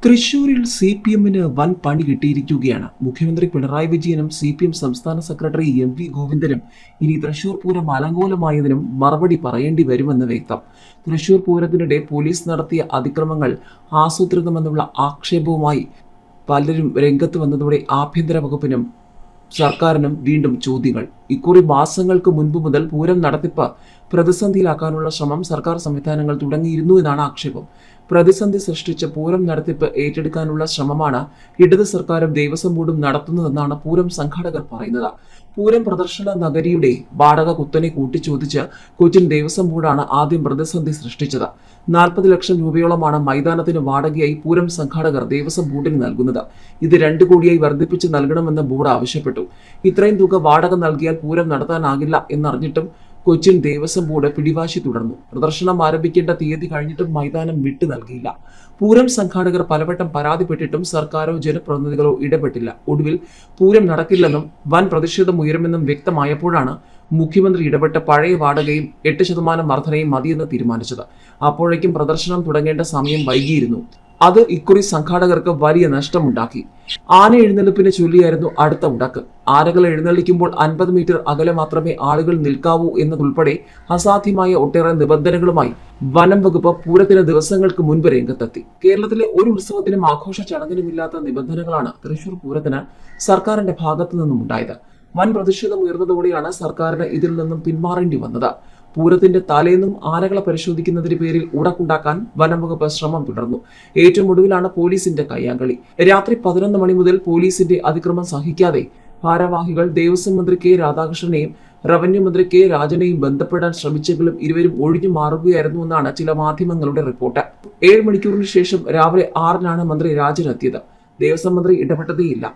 തൃശൂരിൽ CPM-ന് വൻ പണി കിട്ടിയിരിക്കുകയാണ്. മുഖ്യമന്ത്രി പിണറായി വിജയനും CPM സംസ്ഥാന സെക്രട്ടറി MV ഗോവിന്ദനും ഇനി തൃശൂർ പൂരം അലങ്കോലമായതിനും മറുപടി പറയേണ്ടി വരുമെന്ന് വ്യക്തം. തൃശൂർ പൂരത്തിനിടെ പോലീസ് നടത്തിയ അതിക്രമങ്ങൾ ആസൂത്രിതമെന്നുള്ള ആക്ഷേപവുമായി പലരും രംഗത്ത് വന്നതോടെ ആഭ്യന്തര വകുപ്പിനും സർക്കാരിനും വീണ്ടും ചോദ്യങ്ങൾ. ഇക്കുറി മാസങ്ങൾക്ക് മുൻപ് മുതൽ പൂരം നടത്തിപ്പ് പ്രതിസന്ധിയിലാക്കാനുള്ള ശ്രമം സർക്കാർ സംവിധാനങ്ങൾ തുടങ്ങിയിരുന്നു എന്നാണ് ആക്ഷേപം. പ്രതിസന്ധി സൃഷ്ടിച്ച പൂരം നടത്തിപ്പ് ഏറ്റെടുക്കാനുള്ള ശ്രമമാണ് ഇടത് സർക്കാരും ദേവസ്വം ബോർഡും നടത്തുന്നതെന്നാണ് പൂരം സംഘാടകർ പറയുന്നത്. പൂരം പ്രദർശന നഗരിയുടെ വാടക കുത്തനെ കൂട്ടിച്ചോദിച്ച് കൊച്ചിൻ ദേവസ്വം ബോർഡാണ് ആദ്യം പ്രതിസന്ധി സൃഷ്ടിച്ചത്. 40 ലക്ഷം രൂപയോളമാണ് മൈതാനത്തിന് വാടകയായി പൂരം സംഘാടകർ ദേവസ്വം ബോർഡിന് നൽകുന്നത്. ഇത് 2 കോടിയായി വർദ്ധിപ്പിച്ച് നൽകണമെന്ന് ബോർഡ് ആവശ്യപ്പെട്ടു. ഇത്രയും തുക വാടക നൽകിയാൽ പൂരം നടത്താനാകില്ല എന്നറിഞ്ഞിട്ടും കൊച്ചിൻ ദേവസ്വം ബോർഡ് പിടിവാശി തുടർന്നു. പ്രദർശനം ആരംഭിക്കേണ്ട തീയതി കഴിഞ്ഞിട്ടും മൈതാനം വിട്ടു നൽകിയില്ല. പൂരം സംഘാടകർ പലവട്ടം പരാതിപ്പെട്ടിട്ടും സർക്കാരോ ജനപ്രതിനിധികളോ ഇടപെട്ടില്ല. ഒടുവിൽ പൂരം നടക്കില്ലെന്നും വൻ പ്രതിഷേധം ഉയരുമെന്നും വ്യക്തമായപ്പോഴാണ് മുഖ്യമന്ത്രി ഇടപെട്ട പഴയ വാടകയും 8% വർധനയും മതിയെന്ന് തീരുമാനിച്ചത്. അപ്പോഴേക്കും പ്രദർശനം തുടങ്ങേണ്ട സമയം വൈകിയിരുന്നു. അത് ഇക്കുറി സംഘാടകർക്ക് വലിയ നഷ്ടമുണ്ടാക്കി. ആന എഴുന്നള്ളിപ്പിനെ ചൊല്ലിയായിരുന്നു അടുത്ത ഉടക്ക്. ആനകൾ എഴുന്നള്ളിക്കുമ്പോൾ 50 മീറ്റർ അകലെ മാത്രമേ ആളുകൾ നിൽക്കാവൂ എന്നതുൾപ്പെടെ അസാധ്യമായ ഒട്ടേറെ നിബന്ധനകളുമായി വനം വകുപ്പ് പൂരത്തിന് ദിവസങ്ങൾക്ക് മുൻപ് രംഗത്തെത്തി. കേരളത്തിലെ ഒരു ഉത്സവത്തിനും ആഘോഷ ചടങ്ങിനുമില്ലാത്ത നിബന്ധനകളാണ് തൃശൂർ പൂരത്തിന് സർക്കാരിന്റെ ഭാഗത്തു നിന്നും ഉണ്ടായത്. വൻ പ്രതിഷേധം ഉയർന്നതോടെയാണ് സർക്കാരിന് ഇതിൽ നിന്നും പിന്മാറേണ്ടി വന്നത്. പൂരത്തിന്റെ തലേന്നും ആനകളെ പരിശോധിക്കുന്നതിന്റെ പേരിൽ ഉടക്കുണ്ടാക്കാൻ വനംവകുപ്പ് ശ്രമം തുടർന്നു. ഏറ്റവും ഒടുവിലാണ് പോലീസിന്റെ കയ്യാങ്കളി. രാത്രി 11 മണി മുതൽ പോലീസിന്റെ അതിക്രമം സഹിക്കാതെ ഭാരവാഹികൾ ദേവസ്വം മന്ത്രി K രാധാകൃഷ്ണനെയും റവന്യൂ മന്ത്രി K രാജനെയും ബന്ധപ്പെടാൻ ശ്രമിച്ചെങ്കിലും ഇരുവരും ഒഴിഞ്ഞു മാറുകയായിരുന്നു എന്നാണ് ചില മാധ്യമങ്ങളുടെ റിപ്പോർട്ട്. 7 മണിക്കൂറിന് ശേഷം രാവിലെ 6-നാണ് മന്ത്രി രാജൻ എത്തിയത്. ദേവസ്വം മന്ത്രി ഇടപെട്ടതേയില്ല.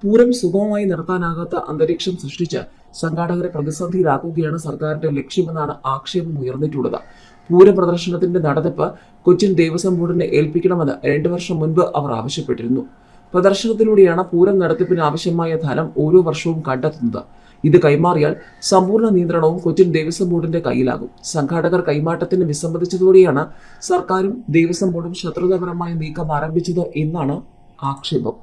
പൂരം സുഗമമായി നടത്താനാകാത്ത അന്തരീക്ഷം സൃഷ്ടിച്ച് സംഘാടകരെ പ്രതിസന്ധിയിലാക്കുകയാണ് സർക്കാരിന്റെ ലക്ഷ്യമെന്നാണ് ആക്ഷേപം ഉയർന്നിട്ടുള്ളത്. പൂര പ്രദർശനത്തിന്റെ നടത്തിപ്പ് കൊച്ചിൻ ദേവസ്വം ബോർഡിനെ ഏൽപ്പിക്കണമെന്ന് 2 വർഷം മുൻപ് അവർ ആവശ്യപ്പെട്ടിരുന്നു. പ്രദർശനത്തിലൂടെയാണ് പൂരം നടത്തിപ്പിന് ആവശ്യമായ ധനം ഓരോ വർഷവും കണ്ടെത്തുന്നത്. ഇത് കൈമാറിയാൽ സമ്പൂർണ്ണ നിയന്ത്രണവും കൊച്ചിൻ ദേവസ്വം ബോർഡിന്റെ കയ്യിലാകും. സംഘാടകർ കൈമാറ്റത്തിന് വിസമ്മതിച്ചതോടെയാണ് സർക്കാരും ദേവസ്വം ബോർഡും ശത്രുതാപരമായ നീക്കം ആരംഭിച്ചത് എന്നാണ് ആക്ഷേപം.